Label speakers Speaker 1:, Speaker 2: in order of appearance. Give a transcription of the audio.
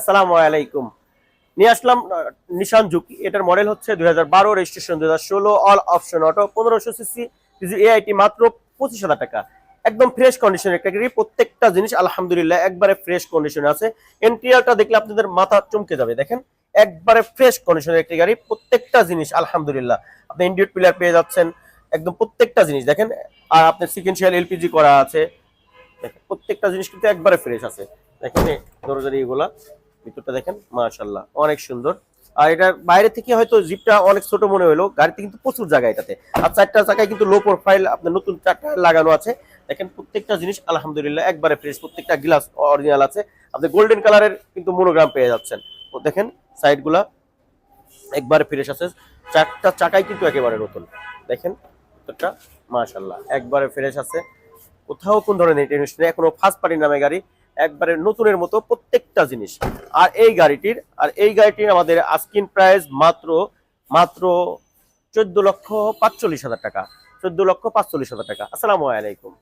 Speaker 1: আসসালামু আলাইকুম। নিয়ে আসলাম নিশান জুকি। এটার মডেল হচ্ছে 2012, registration 2016, all option auto, 1500 CC, AIT, মাত্র 25,000 টাকা। একদম ফ্রেশ কন্ডিশনের একটা গাড়ি, প্রত্যেকটা জিনিস আলহামদুলিল্লাহ একবারে ফ্রেশ কন্ডিশনে আছে। ইন্টেরিয়রটা দেখলে আপনাদের মাথা চমকে যাবে। দেখেন একবারে ফ্রেশ কন্ডিশনের একটি গাড়ি, প্রত্যেকটা জিনিস আলহামদুলিল্লাহ। আপনি ইন্ডিয়েট পিলার পেয়ে যাচ্ছেন, একদম প্রত্যেকটা জিনিস দেখেন। আর আপনার সিকেন্সিয়াল এলপিজি করা আছে। দেখেন প্রত্যেকটা জিনিস কিন্তু একবারে ফ্রেশ আছে। দেখেন দরজারি এগুলা, ভিতরটা দেখেন মাশাআল্লাহ অনেক সুন্দর। আর এটার বাইরে থেকে হয়তো জিপটা অনেক ছোট মনে হলো, গাড়িতে কিন্তু প্রচুর জায়গা এটাতে। আর চারটা চাকায় কিন্তু লো প্রোফাইল আপনার নতুন চারটা লাগানো আছে। দেখেন প্রত্যেকটা জিনিস আলহামদুলিল্লাহ একবারে ফ্রেশ, প্রত্যেকটা গ্লাস অরিজিনাল আছে। আপনি গোল্ডেন কালারের কিন্তু মনোগ্রাম পেয়ে যাচ্ছেন। তো দেখেন সাইডগুলা একবারে ফ্রেশ আছে, চারটা চাকাই কিন্তু একেবারে নতুন। দেখেন ভিতরটা মাশাআল্লাহ একবারে ফ্রেশ আছে, কোথাও কোন ধরনের টেনশন নেই। এখনো ফার্স্ট পার্টি নামে গাড়ি, একবারে নতুনের মতো প্রত্যেকটা জিনিস। আর এই গাড়িটির আমাদের আস্কিং প্রাইস মাত্র মাত্র 14,45,000 টাকা। 14,45,000 টাকা। আসসালামু আলাইকুম।